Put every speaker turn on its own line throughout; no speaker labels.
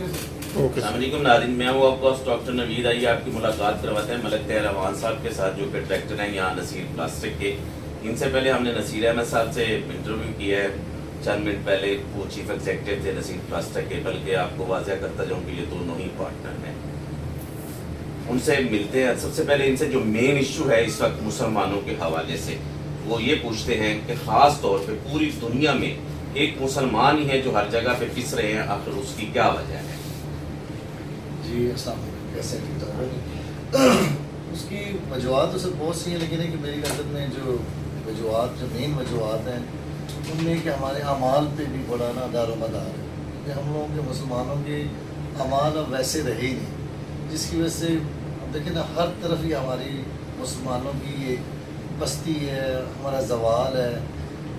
السلام علیکم ناظرین، میں ہوں آپ کو ڈاکٹر نوید، آئیے آپ کی ملاقات کرواتے ہیں ملک طاہر اعوان صاحب کے ساتھ، جو کہ ڈائریکٹر ہیں یہاں نصیر پلاسٹک کے۔ ان سے پہلے ہم نے نصیر احمد صاحب سے انٹرویو کیا ہے چند منٹ پہلے، وہ چیف ایگزیکٹو تھے نصیر پلاسٹک کے، بلکہ آپ کو واضح کرتا جاؤں کہ یہ دونوں ہی پارٹنر ہیں۔ ان سے ملتے ہیں، سب سے پہلے ان سے جو مین ایشو ہے اس وقت مسلمانوں کے حوالے سے، وہ یہ پوچھتے ہیں کہ خاص طور پہ پوری دنیا میں ایک مسلمان ہی ہے جو ہر جگہ پہ پس رہے ہیں، آخر اس کی کیا وجہ ہے؟
جی السلام علیکم، کیسے ٹھیک ٹھاک؟ اس کی وجوہات تو سب بہت سی ہیں، لیکن ہے کہ میری نظر میں جو وجوہات، جو مین وجوہات ہیں ان میں کہ ہمارے اعمال پہ بھی بڑا نا دار و مدار ہے کہ ہم لوگوں کے مسلمانوں کے اعمال اب ویسے رہے ہی نہیں، جس کی وجہ سے اب دیکھیں نا ہر طرف ہی ہماری مسلمانوں کی یہ پستی ہے، ہمارا زوال ہے،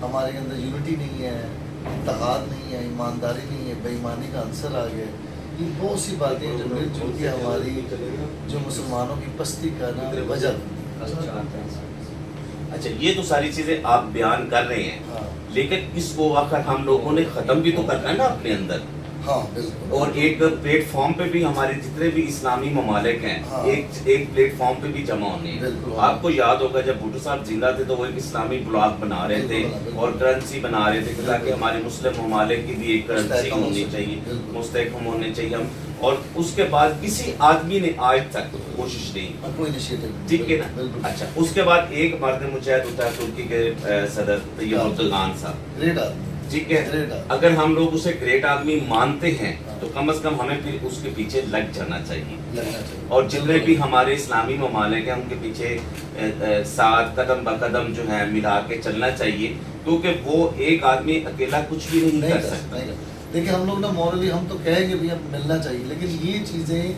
ہمارے اندر یونٹی نہیں ہے، اتحاد نہیں ہے، ایمانداری نہیں ہے، بے ایمانی کا عنصر آ گیا ہے۔ یہ بہت سی باتیں جو مل جل کے ہماری جو مسلمانوں کی پستی کا نا وجہ بنتی ہے۔
اچھا، یہ تو ساری چیزیں آپ بیان کر رہے ہیں،
ہاں
لیکن اس کو آخر ہم لوگوں نے ختم بھی تو کرنا ہے نا اپنے اندر،
ہاں بالکل،
اور ایک پلیٹ فارم پہ بھی ہمارے جتنے بھی اسلامی ممالک ہیں
ہاں،
ایک پلیٹ فارم پہ بھی جمع ہونے ہیں۔
بالکل۔
آپ کو یاد ہوگا جب بھٹو صاحب زندہ تھے تو وہ ایک اسلامی بلاک بنا رہے تھے
بالکل،
اور کرنسی بنا رہے تھے تاکہ ہمارے مسلم ممالک کی بھی ایک کرنسی ہونی چاہیے،
بالکل،
مستحکم ہونے چاہیے ہم، اور اس کے بعد کسی آدمی نے آج تک کوشش نہیں کی،
کوئی انیشیٹو
ٹھیک ہے نا؟
بالکل۔
اچھا، اس کے بعد ایک مرد مجاہد ہوتا ہے ترکی کے صدر طیب اردگان صاحب،
گریٹ آدمی،
ٹھیک ہے؟
گریٹ آدمی۔
اگر ہم لوگ اسے گریٹ آدمی مانتے ہیں تو کم از کم ہمیں پھر اس کے پیچھے لگ جانا چاہیے،
لگنا چاہیے،
اور جتنے بھی ہمارے اسلامی ممالک ہیں ان کے پیچھے ساتھ قدم بہ قدم جو ہے ملا کے چلنا چاہیے، کیونکہ وہ ایک آدمی اکیلا کچھ بھی نہیں کر سکتا۔
دیکھیں ہم لوگ نا مورلی ہم تو کہیں گے بھی اب ملنا چاہیے، لیکن یہ چیزیں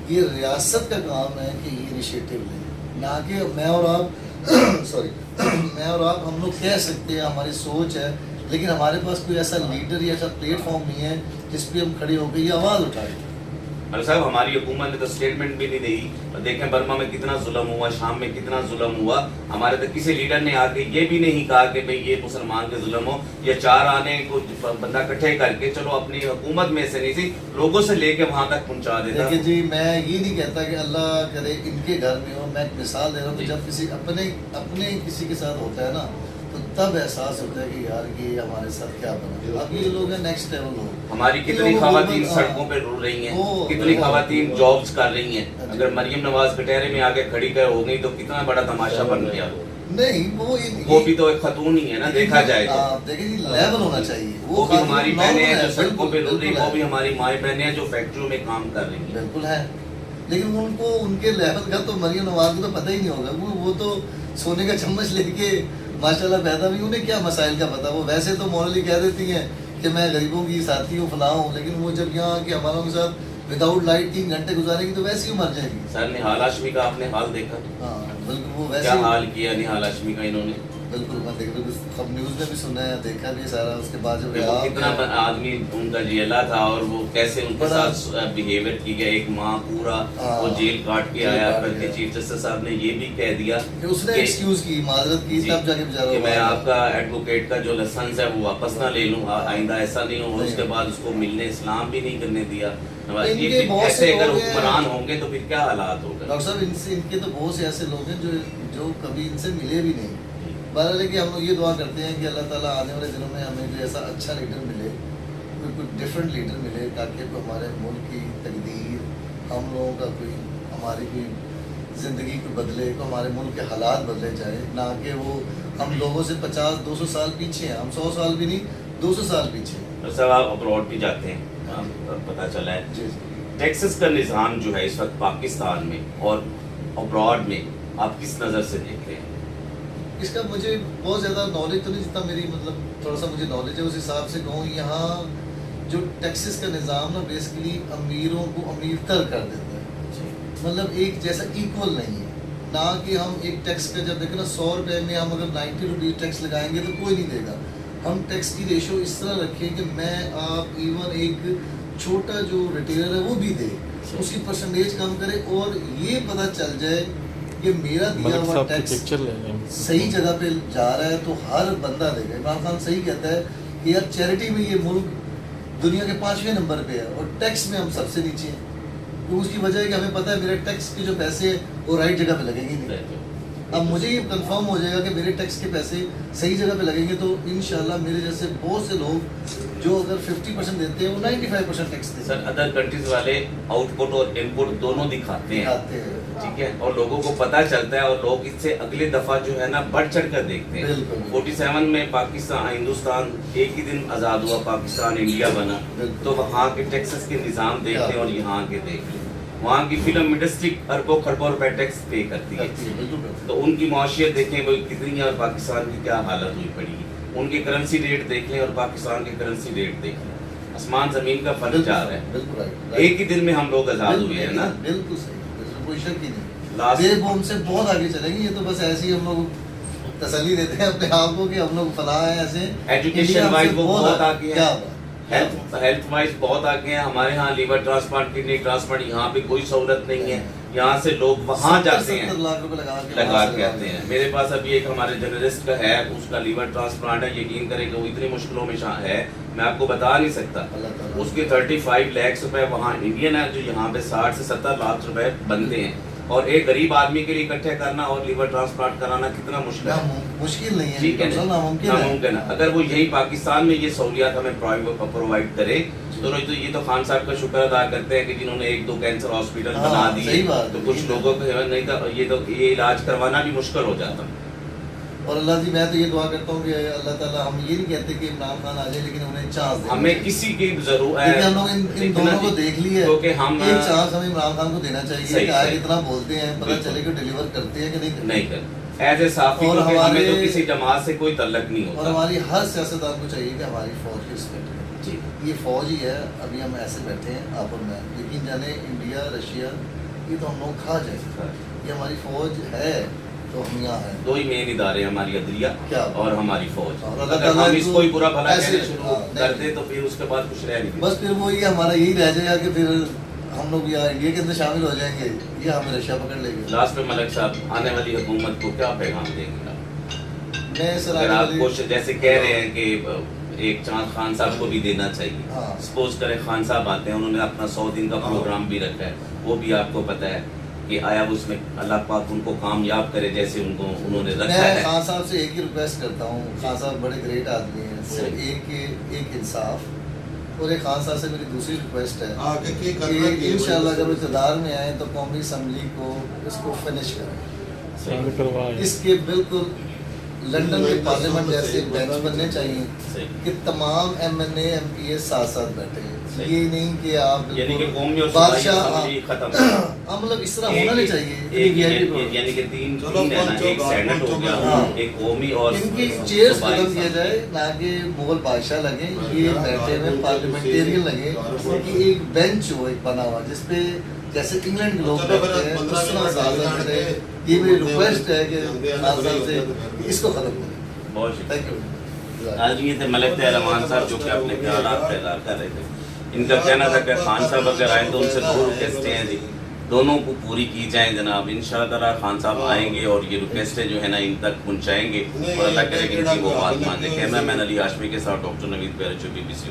یہ ریاست کا کام ہے کہ یہ انیشیٹو لیں، نہ کہ میں اور آپ سوری میں اور آپ ہم لوگ کہہ سکتے ہیں، ہماری سوچ ہے، لیکن ہمارے پاس کوئی ایسا لیڈر یا ایسا پلیٹ فارم نہیں ہے جس پہ ہم کھڑے ہو کے یہ آواز اٹھائیں۔
اور صاحب ہماری حکومت نے تو اسٹیٹمنٹ بھی نہیں دی، دیکھیں برما میں کتنا ظلم ہوا، شام میں کتنا ظلم ہوا، ہمارے تک کسی لیڈر نے آ کے یہ بھی نہیں کہا کہ بھئی یہ مسلمان کے ظلم ہو، یا چار آنے کو بندہ اکٹھے کر کے چلو اپنی حکومت میں سے نہیں سی لوگوں سے لے کے وہاں تک پہنچا دیتا۔
دیکھیں جی میں یہ نہیں کہتا کہ اللہ کرے ان کے گھر میں ہو، میں ایک مثال دے رہا ہوں کہ جب کسی اپنے کسی کے ساتھ ہوتا ہے نا تو تب احساس ہوتا ہے کہ یار یہ ہمارے ساتھ کیا بنا۔ اب یہ لوگ ہیں نیکسٹ لیول لوگ،
ہماری کتنی خواتین سڑکوں پہ رو رہی ہیں، کتنی خواتین جابز کر رہی ہیں، اگر مریم نواز کٹہرے میں آگے کھڑی ہو گئی تو کتنا بڑا تماشا بن گیا۔
نہیں
وہ بھی تو ایک خاتون ہی ہے نا، دیکھا جائے تو
دیکھیں جی لیول ہونا چاہیے،
وہ بھی ہماری بہنیں ہیں جو سڑکوں پہ رو رہی ہیں، وہ بھی ہماری مائیں بہنیں ہیں جو فیکٹریوں میں کام کر رہی ہیں۔
بالکل ہے، لیکن ان کو ان کے لیول کا تو مریم نواز کو تو پتہ ہی نہیں ہوگا، وہ تو سونے کا چمچ لے کے ماشاءاللہ پیدا ہوئی، انہیں کیا مسائل کا پتہ۔ وہ ویسے تو مورلی کہہ دیتی ہیں کہ میں غریبوں کی ساتھی ہوں، فلاں ہوں، لیکن وہ جب یہاں کے ہماروں کے ساتھ وداؤٹ لائٹ 3 گھنٹے گزارے گی تو ویسے ہی مر جائے گی۔
سر نہال ہاشمی کا آپ نے حال دیکھا،
ہاں بالکل، وہ ویسے
کیا حال کیا نہال ہاشمی کا انہوں نے؟
بالکل میں دیکھ رہا ہوں، نیوز میں بھی سنا ہے، دیکھا بھی سارا۔ اس کے بعد جب
وہ کتنا آدمی ان کا جیلا تھا اور وہ کیسے ان کے ساتھ بیہیویئر کی گیا، ایک ماں پورا وہ جیل کاٹ کے آیا، بلکہ چیف جسٹس صاحب نے یہ بھی کہہ دیا
کہ اس نے ایکسکیوز کی، معذرت کی، تب جا کے بیچارہ
کہ میں آپ کا ایڈوکیٹ کا جو لائسنس ہے وہ واپس نہ لے لوں، آئندہ ایسا نہیں ہو۔ اس کے بعد اس کو ملنے اسلام بھی نہیں کرنے دیا۔ ایسے اگر حکمران ہوں گے تو پھر کیا حالات ہوگا؟
ڈاکٹر صاحب ان کے تو بہت سے ایسے لوگ ہیں جو کبھی ان سے ملے بھی نہیں۔ بہرحال ہے کہ ہم لوگ یہ دعا کرتے ہیں کہ اللہ تعالیٰ آنے والے دنوں میں ہمیں کوئی ایسا اچھا لیڈر ملے، کوئی ڈفرینٹ لیڈر ملے، تاکہ کوئی ہمارے ملک کی تقدیر، ہم لوگوں کا کوئی ہماری کوئی زندگی کو بدلے، کوئی ہمارے ملک کے حالات بدلے جائے، نہ کہ وہ ہم لوگوں سے 50-200 سال پیچھے ہیں۔ ہم 100 سال بھی نہیں، 200 سال پیچھے ہیں۔
سر آپ ابراڈ بھی جاتے ہیں، پتہ چلا ہے
جی
ٹیکسس کا نظام جو ہے اس وقت پاکستان میں اور ابراڈ میں آپ کس نظر سے دیکھ رہے ہیں؟
اس کا مجھے بہت زیادہ نالج تو نہیں، جتنا میری مطلب تھوڑا سا مجھے نالج ہے اس حساب سے کہوں، یہاں جو ٹیکسس کا نظام نا بیسیکلی امیروں کو امیر تر کر دیتا ہے، مطلب ایک جیسا ایکول نہیں ہے، نہ کہ ہم ایک ٹیکس کا جب دیکھیں نا 100 روپے میں ہم اگر 90 روپیز ٹیکس لگائیں گے تو کوئی نہیں دے گا۔ ہم ٹیکس کی ریشو اس طرح رکھیں کہ میں آپ ایون ایک چھوٹا جو ریٹیلر ہے وہ بھی دے، اس کی پرسنٹیج کم کرے، اور یہ پتہ چل جائے کہ میرا دیا ہوا ٹیکس صحیح جگہ پہ جا رہا ہے تو ہر بندہ دے گا۔ عمران خان صحیح کہتا ہے کہ یار چیریٹی میں یہ ملک دنیا کے 5ویں نمبر پہ ہے اور ٹیکس میں ہم سب سے نیچے ہیں. تو اس کی وجہ ہے کہ ہمیں پتہ ہے میرے ٹیکس کے جو پیسے ہیں وہ رائٹ جگہ پہ لگیں گے نہیں. اب مجھے یہ کنفرم ہو جائے گا کہ میرے ٹیکس کے پیسے صحیح جگہ پہ لگیں گے تو انشاءاللہ میرے جیسے بہت سے لوگ جو اگر 50% دیتے ہیں وہ 95% ٹیکس دیتے ہیں.
سر ادر کنٹریز والے آؤٹ پٹ اور ان پٹ دونوں دکھاتے ہیں, ٹھیک ہے, اور لوگوں کو پتہ چلتا ہے اور لوگ اس سے اگلے دفعہ جو ہے نا بڑھ چڑھ کر دیکھتے ہیں. 47 میں پاکستان ہندوستان ایک ہی دن آزاد ہوا, پاکستان انڈیا بنا, تو وہاں کے ٹیکسز کے نظام دیکھتے ہیں اور یہاں کے دیکھ لیں. وہاں کی فلم انڈسٹری اربوں خربوں روپے ٹیکس پے کرتی ہے, تو ان کی معاشیت دیکھیں وہ کتنی ہے اور پاکستان کی کیا حالت ہوئی پڑی ہے. ان کے کرنسی ریٹ دیکھ لیں اور پاکستان کے کرنسی ریٹ دیکھ لیں, آسمان زمین کا فرق جا رہا ہے. ایک ہی دن میں ہم لوگ آزاد ہوئے ہیں نا.
بالکل صحیح, کوئی شک ہی نہیں. یہ وہ ہم سے بہت آگے چلیں گے, یہ تو بس ایسے ہی ہم لوگ تسلی دیتے ہیں اپنے آپ کو کہ ہم لوگ فلاں ہیں ایسے.
ایجوکیشن وائز وہ بہت آگے ہیں, ہیلتھ وائز بہت آگے ہیں. ہمارے ہاں لیور ٹرانسپلانٹ, کڈنی ٹرانسپلانٹ, یہاں پہ کوئی سہولت نہیں ہے. یہاں سے لوگ وہاں جاتے ہیں, لگا کے آتے ہیں. میرے پاس ابھی ایک ہمارے جرنلسٹ کا ہے, اس کا لیور ٹرانسپلانٹ ہے. یقین کریں کہ وہ اتنی مشکلوں میں ہے, میں آپ کو بتا نہیں سکتا. اس کے 35 لاکھ روپے وہاں انڈین ہے, جو یہاں پہ 60 سے 70 لاکھ روپے بنتے ہیں. اور ایک غریب آدمی کے لیے اکٹھے کرنا اور لیور ٹرانسپلانٹ کرانا کتنا مشکل ہے.
مشکل نہیں ہے,
ٹھیک ہے, ناممکن ہے. اگر وہ یہی پاکستان میں یہ سہولیات ہمیں پرووائڈ کرے تو یہ تو خان صاحب کا شکر ادا کرتے ہیں کہ جنہوں نے 1-2 کینسر ہاسپٹل بنا دیے. تو کچھ لوگوں کو نہیں تھا, یہ علاج کروانا بھی مشکل ہو جاتا.
اور اللہ جی میں تو یہ دعا کرتا ہوں کہ اللہ تعالیٰ, ہم یہ نہیں کہتے کہ عمران خان آ جائے, لیکن انہیں چانس دے.
ہمیں کسی کی ضرورت ہے,
ہم لوگ ان دونوں کو دیکھ لی ہے,
کیونکہ ہم
ایک چانس ہمیں عمران خان کو دینا چاہیے کہ آج اتنا بولتے ہیں, پتہ چلے کہ ڈیلیور کرتے ہیں کہ نہیں کرتے.
ایز اے صحافی ہمیں تو کسی جماعت سے کوئی تعلق نہیں ہوتا.
اور ہماری ہر سیاستدان کو چاہیے کہ ہماری فوج کی رسپیکٹ کرے.
جی,
یہ فوج ہی ہے. ابھی ہم ایسے بیٹھے ہیں آپ اور میں, لیکن جانے انڈیا رشیا یہ تو ہم لوگ کھا جائیں. یہ ہماری فوج ہے تو ہم یہاں ہیں.
2 ہی مین ادارے, ہماری عدلیہ اور ہماری فوج.
اگر
ہم اس کو ہی برا بھلا کہنا شروع کر دیں تو پھر اس کے بعد کچھ رہ نہیں.
بس پھر وہی ہمارا یہی رہ جائے گا کہ پھر ہم لوگ یا انڈیا کے اندر شامل ہو جائیں گے یا ہمیں رشیا پکڑ لیں گے.
لاسٹ میں ملک صاحب آنے والی حکومت کو کیا پیغام دیں گے
میں سر؟
اگر آپ کو جیسے کہہ رہے ہیں کہ ایک چانس خان صاحب کو بھی دینا چاہیے. سپوز کریں خان صاحب آتے ہیں, انہوں نے اپنا 100 دن کا پروگرام بھی رکھا ہے, وہ بھی آپ کو پتہ ہے کہ آیا اس میں اللہ پاک ان کو کامیاب کرے جیسے انہوں نے رکھا ہے.
میں خان صاحب سے ایک ہی ریکویسٹ کرتا ہوں, خان صاحب بڑے گریٹ آدمی ہیں, صرف ایک انصاف. اور ایک خان صاحب سے میری دوسری ریکویسٹ ہے کہ انشاءاللہ جب اقتدار میں آئیں تو قومی اسمبلی کو اس کو فنش کریں. اس کے بالکل لنڈن کے پارلیمنٹ جیسے بینچ بننے چاہیے کہ تمام M N A M P A ساتھ ساتھ بیٹھے. یہ نہیں کہ آپ بادشاہ مطلب اس طرح ہونا نہیں چاہیے.
یعنی کہ 3 ایک سینٹ ہو گیا, ایک قومی, اور
ان کی چیئرز ختم کیا جائے, نہ کہ مغل بادشاہ لگے, یہ بیٹھے ہوئے پارلیمنٹیرین لگے. کہ ایک بینچ ہو ایک بنا ہوا جس پہ جیسے انگلینڈ کے لوگ بیٹھتے ہیں اس طرح زیادہ کرے. یہ میری ریکویسٹ ہے کہ خان صاحب سے اس کو ختم کریں.
بہت شکریہ.
Thank you.
آج یہ تھے ملک رحمان صاحب جو کہ اپنے خیالات کا اظہار کر رہے تھے. ان کا کہنا تھا کہ خان صاحب اگر آئیں تو ان سے 2 ریکویسٹیں ہیں جی, دونوں کو پوری کی جائیں جناب. انشاءاللہ تعالیٰ خان صاحب آئیں گے اور یہ ریکویسٹیں جو ہے نا ان تک پہنچائیں گے, اور اللہ کرے کہ ان کی وہ بات مان لیں. کیمرہ مین علی ہاشمی کے ساتھ ڈاکٹر نوید پیرچو, BBC.